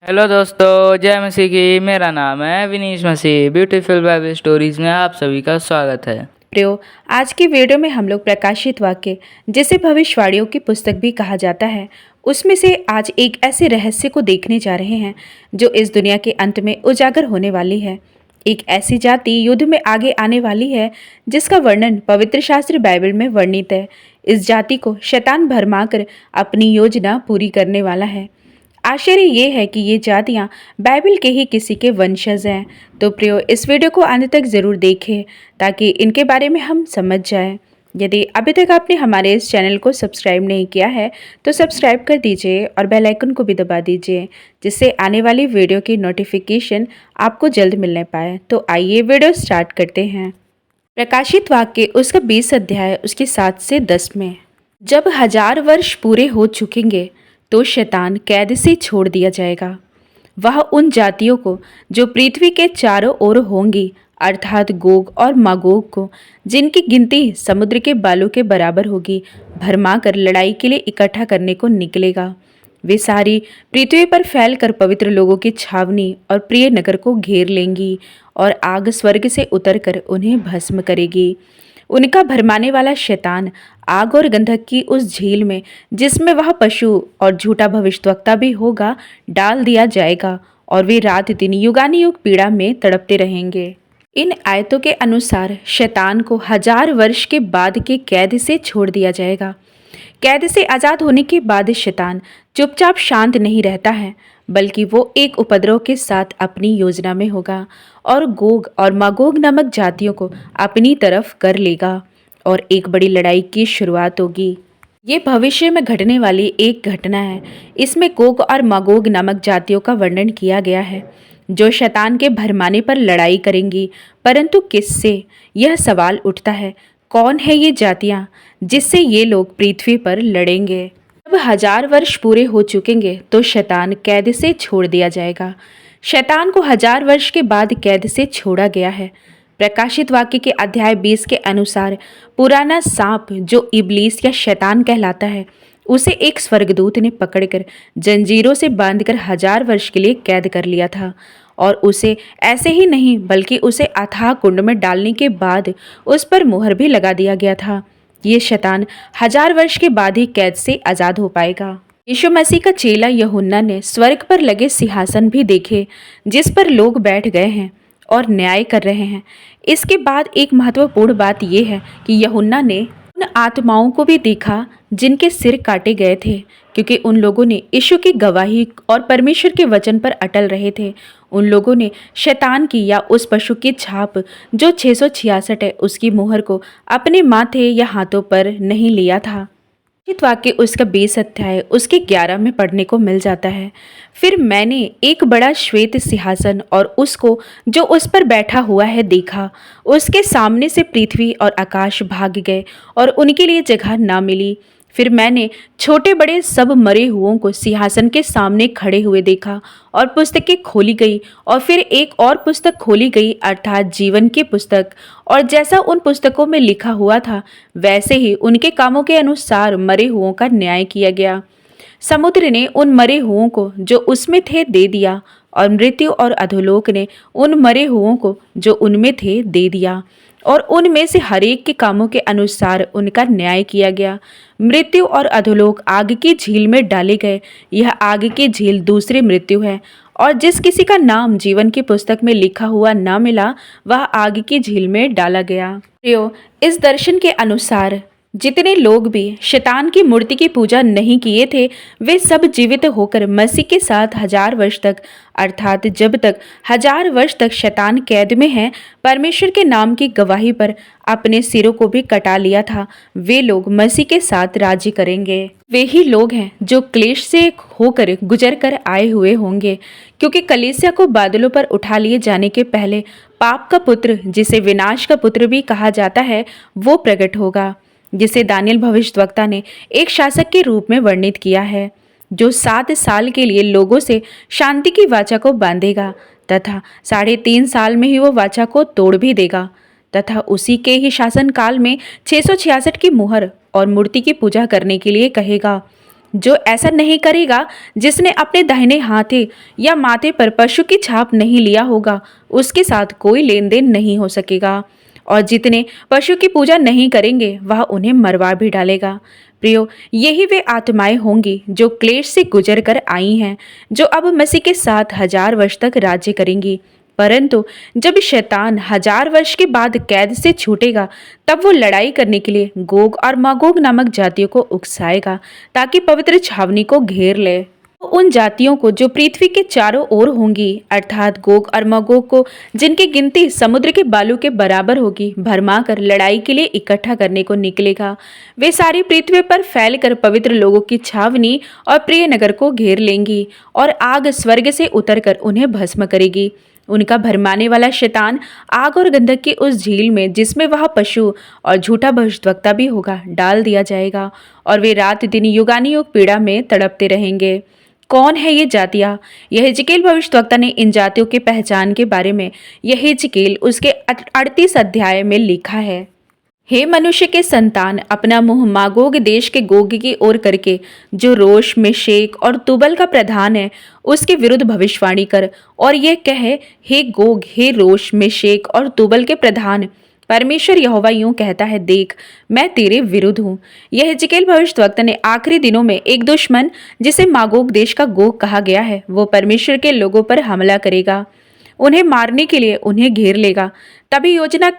Hello दोस्तों, जय मसीह की। मेरा नाम है विनीश मसीह। ब्यूटीफुल बाइबल स्टोरीज में आप सभी का स्वागत है। प्रियो, आज की वीडियो में हम लोग प्रकाशित वाक्य, जिसे भविष्यवाणियों की पुस्तक भी कहा जाता है, उसमें से आज एक ऐसे रहस्य को देखने जा रहे हैं जो इस दुनिया के अंत में उजागर होने वाली है। एक ऐसी जाति युद्ध में आगे आने वाली है जिसका वर्णन पवित्र शास्त्र बाइबल में वर्णित है। इस जाति को शैतान भरमाकर अपनी योजना पूरी करने वाला है। आश्चर्य ये है कि ये जातियाँ बाइबल के ही किसी के वंशज हैं। तो प्रियो, इस वीडियो को अंत तक ज़रूर देखें ताकि इनके बारे में हम समझ जाएं। यदि अभी तक आपने हमारे इस चैनल को सब्सक्राइब नहीं किया है तो सब्सक्राइब कर दीजिए और बेल आइकन को भी दबा दीजिए, जिससे आने वाली वीडियो की नोटिफिकेशन आपको जल्द मिलने पाए। तो आइए वीडियो स्टार्ट करते हैं। प्रकाशित वाक्य उसका 20 अध्याय उसके 7 से 10 में, जब 1000 वर्ष पूरे हो चुकेंगे तो शैतान कैद से छोड़ दिया जाएगा। वह उन जातियों को जो पृथ्वी के चारों ओर होंगी, अर्थात गोग और मागोग को, जिनकी गिनती समुद्र के बालू के बराबर होगी, भरमा कर लड़ाई के लिए इकट्ठा करने को निकलेगा। वे सारी पृथ्वी पर फैलकर पवित्र लोगों की छावनी और प्रिय नगर को घेर लेंगी और आग स्वर्ग से उतरकर उन्हें भस्म करेगी। उनका भरमाने वाला शैतान आग और गंधक की उस झील में, जिसमें वह पशु और झूठा भविष्यद्वक्ता भी होगा, डाल दिया जाएगा और वे रात दिन युगानुयुग पीड़ा में तड़पते रहेंगे। इन आयतों के अनुसार शैतान को 1000 वर्ष के बाद के कैद से छोड़ दिया जाएगा। कैद से आज़ाद होने के बाद शैतान चुपचाप शांत नहीं रहता है, बल्कि वो एक उपद्रव के साथ अपनी योजना में होगा और गोग और मागोग नामक जातियों को अपनी तरफ कर लेगा और एक बड़ी लड़ाई की शुरुआत होगी। ये भविष्य में घटने वाली एक घटना है। इसमें गोग और मागोग नामक जातियों का वर्णन किया गया है जो शैतान के भरमाने पर लड़ाई करेंगी। परंतु किससे, यह सवाल उठता है, कौन है ये जातियाँ जिससे ये लोग पृथ्वी पर लड़ेंगे। जब 1000 वर्ष पूरे हो चुकेंगे तो शैतान कैद से छोड़ दिया जाएगा। शैतान को 1000 वर्ष के बाद कैद से छोड़ा गया है। प्रकाशित वाक्य के अध्याय 20 के अनुसार पुराना सांप जो इबलीस या शैतान कहलाता है, उसे एक स्वर्गदूत ने पकड़कर जंजीरों से बांधकर 1000 वर्ष के लिए कैद कर लिया था और उसे ऐसे ही नहीं बल्कि उसे अथाह कुंड में डालने के बाद उस पर मुहर भी लगा दिया गया था। ये शैतान 1000 वर्ष के बाद ही कैद से आज़ाद हो पाएगा। यीशु मसीह का चेला यूहन्ना ने स्वर्ग पर लगे सिंहासन भी देखे जिस पर लोग बैठ गए हैं और न्याय कर रहे हैं। इसके बाद एक महत्वपूर्ण बात यह है कि यूहन्ना ने उन आत्माओं को भी देखा जिनके सिर काटे गए थे, क्योंकि उन लोगों ने यीशु की गवाही और परमेश्वर के वचन पर अटल रहे थे। उन लोगों ने शैतान की या उस पशु की छाप जो 666 है उसकी मुहर को अपने माथे या हाथों पर नहीं लिया था। चित वाक्य उसका 20 अध्याय उसके 11 में पढ़ने को मिल जाता है। फिर मैंने एक बड़ा श्वेत सिंहासन और उसको जो उस पर बैठा हुआ है देखा। उसके सामने से पृथ्वी और आकाश भाग गए और उनके लिए जगह ना मिली। फिर मैंने छोटे बड़े सब मरे हुओं को सिंहासन के सामने खड़े हुए देखा और पुस्तकें खोली गई और फिर एक और पुस्तक खोली गई, अर्थात जीवन की पुस्तक। और जैसा उन पुस्तकों में लिखा हुआ था वैसे ही उनके कामों के अनुसार मरे हुओं का न्याय किया गया। समुद्र ने उन मरे हुओं को जो उसमें थे दे दिया और मृत्यु और अधोलोक ने उन मरे हुओं को जो उनमें थे दे दिया और उनमें से हरेक के कामों के अनुसार उनका न्याय किया गया। मृत्यु और अधोलोक आग की झील में डाले गए। यह आग की झील दूसरी मृत्यु है और जिस किसी का नाम जीवन की पुस्तक में लिखा हुआ ना मिला वह आग की झील में डाला गया। प्रियो, इस दर्शन के अनुसार जितने लोग भी शैतान की मूर्ति की पूजा नहीं किए थे वे सब जीवित होकर मसीह के साथ 1000 वर्ष तक, अर्थात जब तक 1000 वर्ष तक शैतान कैद में है, परमेश्वर के नाम की गवाही पर अपने सिरों को भी कटा लिया था, वे लोग मसीह के साथ राजी करेंगे। वे ही लोग हैं जो क्लेश से होकर गुजर कर आए हुए होंगे, क्योंकि कलीसिया को बादलों पर उठा लिए जाने के पहले पाप का पुत्र, जिसे विनाश का पुत्र भी कहा जाता है, वो प्रकट होगा, जिसे दानियल भविष्यद्वक्ता ने एक शासक के रूप में वर्णित किया है, जो 7 साल के लिए लोगों से शांति की वाचा को बांधेगा तथा 3.5 साल में ही वो वाचा को तोड़ भी देगा तथा उसी के ही शासन काल में 666 की मुहर और मूर्ति की पूजा करने के लिए कहेगा। जो ऐसा नहीं करेगा, जिसने अपने दाहिने हाथे या माथे पर पशु की छाप नहीं लिया होगा, उसके साथ कोई लेन देन नहीं हो सकेगा। और जितने पशु की पूजा नहीं करेंगे, वह उन्हें मरवा भी डालेगा। प्रियो, यही वे आत्माएं होंगी जो क्लेश से गुजर कर आई हैं, जो अब मसीह के साथ 1000 वर्ष तक राज्य करेंगी। परंतु जब शैतान 1000 वर्ष के बाद कैद से छूटेगा, तब वो लड़ाई करने के लिए गोग और मागोग नामक जातियों को उकसाएगा, ताकि पवित्र छावनी को घेर ले। उन जातियों को जो पृथ्वी के चारों ओर होंगी, अर्थात गोग और मागोग को, जिनकी गिनती समुद्र के बालू के बराबर होगी, भरमा कर लड़ाई के लिए इकट्ठा करने को निकलेगा। वे सारी पृथ्वी पर फैलकर पवित्र लोगों की छावनी और प्रिय नगर को घेर लेंगी, और आग स्वर्ग से उतरकर उन्हें भस्म करेगी। उनका भरमाने वाला शैतान आग और गंधक की उस झील में, जिसमें वह पशु और झूठा भविष्यद्वक्ता भी होगा, डाल दिया जाएगा, और वे रात दिन युगानुयुग पीड़ा में तड़पते रहेंगे। कौन है ये जातियाँ? यहेजकेल भविष्यद्वक्ता ने इन जातियों के पहचान के बारे में यहेजकेल उसके 38 अध्याय में लिखा है। हे मनुष्य के संतान, अपना मुंह मागोग देश के गोग की ओर करके, जो रोश, मेशेक और तुबल का प्रधान है, उसके विरुद्ध भविष्यवाणी कर, और यह कहे, हे गोग, हे रोश, मेशेक और तुबल के प्रधान, परमेश्वर यहोवा यूं कहता है, देख, मैं तेरे विरुद्ध हूँ। यहेजकेल भविष्यद्वक्ता ने आखिरी दिनों में एक दुश्मन, जिसे मागोग देश का गोग कहा गया है, वो परमेश्वर के लोगों पर हमला करेगा, उन्हें मारने के लिए उन्हें घेर लेगा। तभी योजना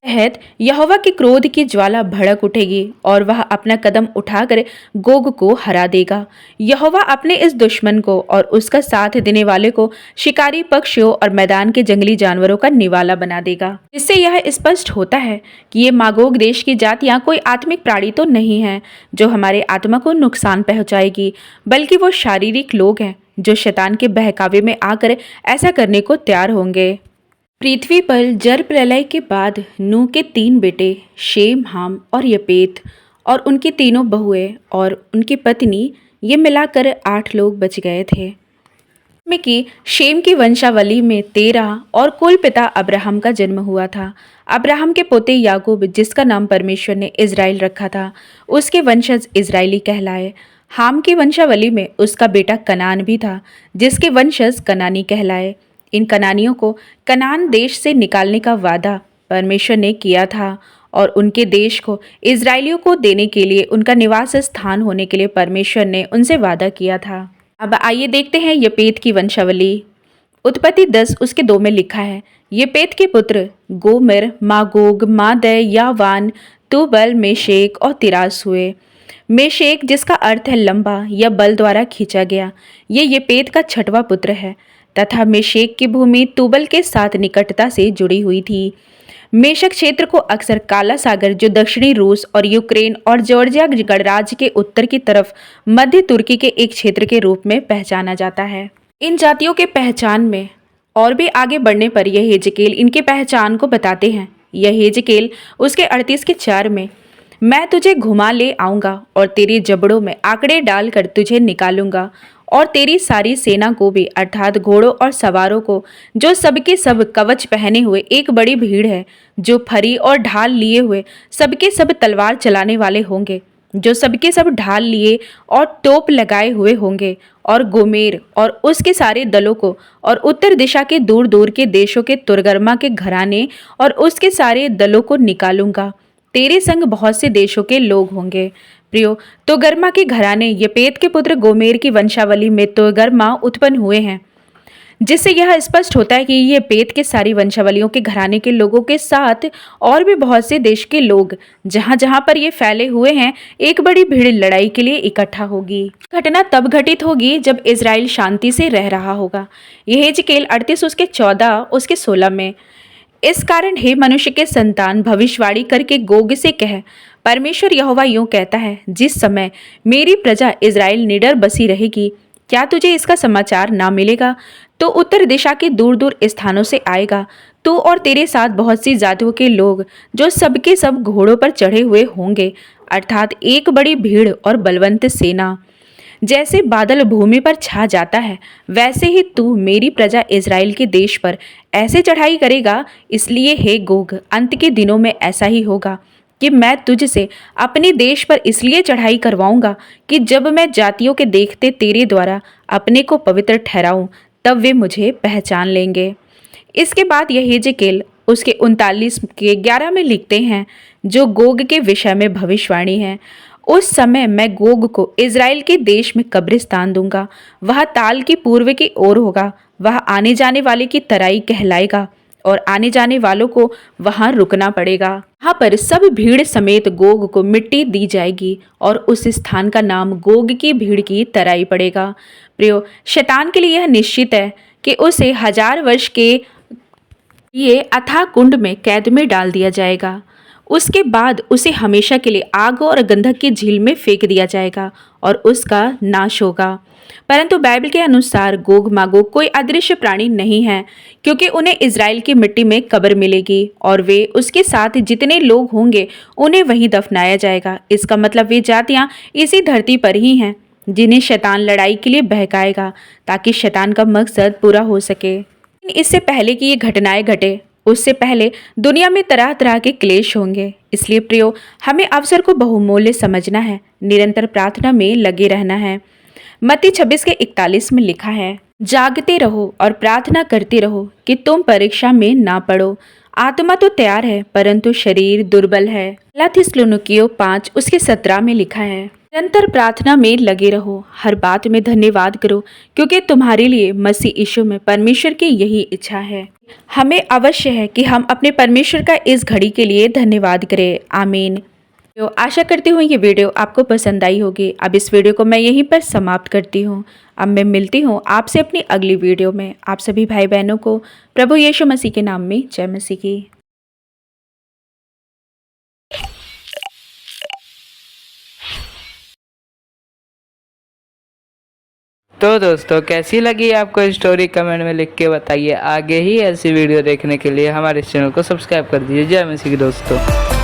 तहत यहोवा के क्रोध की ज्वाला भड़क उठेगी, और वह अपना कदम उठाकर गोग को हरा देगा। यहोवा अपने इस दुश्मन को और उसका साथ देने वाले को शिकारी पक्षियों और मैदान के जंगली जानवरों का निवाला बना देगा। इससे यह स्पष्ट होता है कि ये मागोग देश की जातियां कोई आत्मिक प्राणी तो नहीं है जो हमारे आत्मा को नुकसान पहुंचाएगी, बल्कि वो शारीरिक लोग हैं जो शैतान के बहकावे में आकर ऐसा करने को तैयार होंगे। पृथ्वी पर जल प्रलय के बाद नूह के 3 बेटे शेम, हाम और यपेत, और उनकी तीनों बहुएं और उनकी पत्नी, ये मिलाकर 8 लोग बच गए थे। में कि शेम की वंशावली में 13 और कुल पिता अब्राहम का जन्म हुआ था। अब्राहम के पोते याकूब, जिसका नाम परमेश्वर ने इज़राइल रखा था, उसके वंशज इज़राइली कहलाए। हाम की वंशावली में उसका बेटा कनान भी था, जिसके वंशज कनानी कहलाए। इन कनानियों को कनान देश से निकालने का वादा परमेश्वर ने किया था, और उनके देश को इज़राइलियों को देने के लिए, उनका निवास स्थान होने के लिए परमेश्वर ने उनसे वादा किया था। अब आइए देखते हैं यपेत की वंशावली। उत्पत्ति 10 उसके 2 में लिखा है, यपेत के पुत्र गोमेर, मागोग, मादै, यावान, तुबल, मेशेक और तिरास हुए। मेशेक, जिसका अर्थ है लंबा या बल द्वारा खींचा गया, ये यपेत का 6वां पुत्र है, तथा मेशेक की भूमि तुबल के साथ निकटता से जुड़ी हुई थी। मेशक क्षेत्र को अक्सर काला सागर, जो दक्षिणी रूस और यूक्रेन और जॉर्जिया गणराज्य के उत्तर की तरफ मध्य तुर्की के एक क्षेत्र के रूप में पहचाना जाता है। इन जातियों के पहचान में और भी आगे बढ़ने पर यहेजकेल इनके पहचान को बताते हैं। यहेजकेल उसके 38 के 4 में, मैं तुझे घुमा ले आऊँगा और तेरी जबड़ों में आंकड़े डालकर तुझे निकालूंगा, और तेरी सारी सेना को भी, अर्थात घोड़ों और सवारों को, जो सबके सब कवच पहने हुए एक बड़ी भीड़ है, जो फरी और ढाल लिए हुए सबके सब तलवार चलाने वाले होंगे, जो सबके सब ढाल लिए और टोप लगाए हुए होंगे, और गोमेर और उसके सारे दलों को, और उत्तर दिशा के दूर दूर के देशों के तुरगर्मा के घराने और उसके सारे दलों को निकालूंगा। तेरे संग बहुत से देशों के लोग होंगे। प्रियो, तोगर्मा के घराने यपेत के पुत्र गोमेर की वंशावली में तोगर्मा उत्पन्न हुए हैं, जिससे यह स्पष्ट होता है कि यपेत के सारी वंशावलियों के घराने के लोगों के साथ और भी बहुत से देश के लोग, जहां जहां पर ये फैले हुए हैं, एक बड़ी भीड़ लड़ाई के लिए इकट्ठा होगी। घटना तब घटित होगी जब इज़राइल शांति से रह रहा होगा। यहेजकेल 38 उसके 14 उसके 16 में, इस कारण हे मनुष्य के संतान, भविष्यवाणी करके गोग से कह, परमेश्वर यहोवा यूं कहता है, जिस समय मेरी प्रजा इज़राइल निडर बसी रहेगी, क्या तुझे इसका समाचार ना मिलेगा? तो उत्तर दिशा के दूर दूर स्थानों से आएगा तू और तेरे साथ बहुत सी जातियों के लोग, जो सबके सब घोड़ों पर चढ़े हुए होंगे, अर्थात एक बड़ी भीड़ और बलवंत सेना। जैसे बादल भूमि पर छा जाता है, वैसे ही तू मेरी प्रजा इज़राइल के देश पर ऐसे चढ़ाई करेगा। इसलिए हे गोग, अंत के दिनों में ऐसा ही होगा। कि मैं तुझसे अपने देश पर इसलिए चढ़ाई करवाऊंगा कि जब मैं जातियों के देखते तेरे द्वारा अपने को पवित्र ठहराऊं, तब वे मुझे पहचान लेंगे। इसके बाद यहेजकेल उसके 39 के 11 में लिखते हैं, जो गोग के विषय में भविष्यवाणी है। उस समय मैं गोग को इज़राइल के देश में कब्रिस्तान दूंगा। वह ताल की पूर्व की ओर होगा। वह आने जाने वाले की तराई कहलाएगा और आने जाने वालों को वहां रुकना पड़ेगा। वहां पर सब भीड़ समेत गोग को मिट्टी दी जाएगी और उस स्थान का नाम गोग की भीड़ की तराई पड़ेगा। प्रियो, शैतान के लिए यह निश्चित है कि उसे 1000 वर्ष के लिए अथाह कुंड में कैद में डाल दिया जाएगा। उसके बाद उसे हमेशा के लिए आग और गंधक की झील में फेंक दिया जाएगा और उसका नाश होगा। परंतु बाइबल के अनुसार गोग मागोग कोई अदृश्य प्राणी नहीं है, क्योंकि उन्हें इज़राइल की मिट्टी में कब्र मिलेगी और वे उसके साथ जितने लोग होंगे उन्हें वहीं दफनाया जाएगा। इसका मतलब वे जातियां इसी धरती पर ही हैं जिन्हें शैतान लड़ाई के लिए बहकाएगा, ताकि शैतान का मकसद पूरा हो सके। इससे पहले कि ये घटनाएं घटे, उससे पहले दुनिया में तरह तरह के क्लेश होंगे। इसलिए प्रियो, हमें अवसर को बहुमूल्य समझना है, निरंतर प्रार्थना में लगे रहना है। मत्ती 26 के 41 में लिखा है, जागते रहो और प्रार्थना करते रहो कि तुम परीक्षा में ना पड़ो। आत्मा तो तैयार है परंतु शरीर दुर्बल है। थिस्सलुनीकियों 5 उसके 17 में लिखा है, निरंतर प्रार्थना में लगे रहो, हर बात में धन्यवाद करो, क्योंकि तुम्हारे लिए मसीह यीशु में परमेश्वर की यही इच्छा है। हमें अवश्य है कि हम अपने परमेश्वर का इस घड़ी के लिए धन्यवाद करें। आमीन। तो आशा करती हूँ ये वीडियो आपको पसंद आई होगी। अब इस वीडियो को मैं यहीं पर समाप्त करती हूँ। अब मैं मिलती हूँ आपसे अपनी अगली वीडियो में। आप सभी भाई बहनों को प्रभु यीशु मसीह के नाम में जय मसीह की। तो दोस्तों, कैसी लगी आपको स्टोरी कमेंट में लिख के बताइए। आगे ही ऐसी वीडियो देखने के लिए हमारे चैनल को सब्सक्राइब कर दीजिए। जय मसीह की दोस्तों।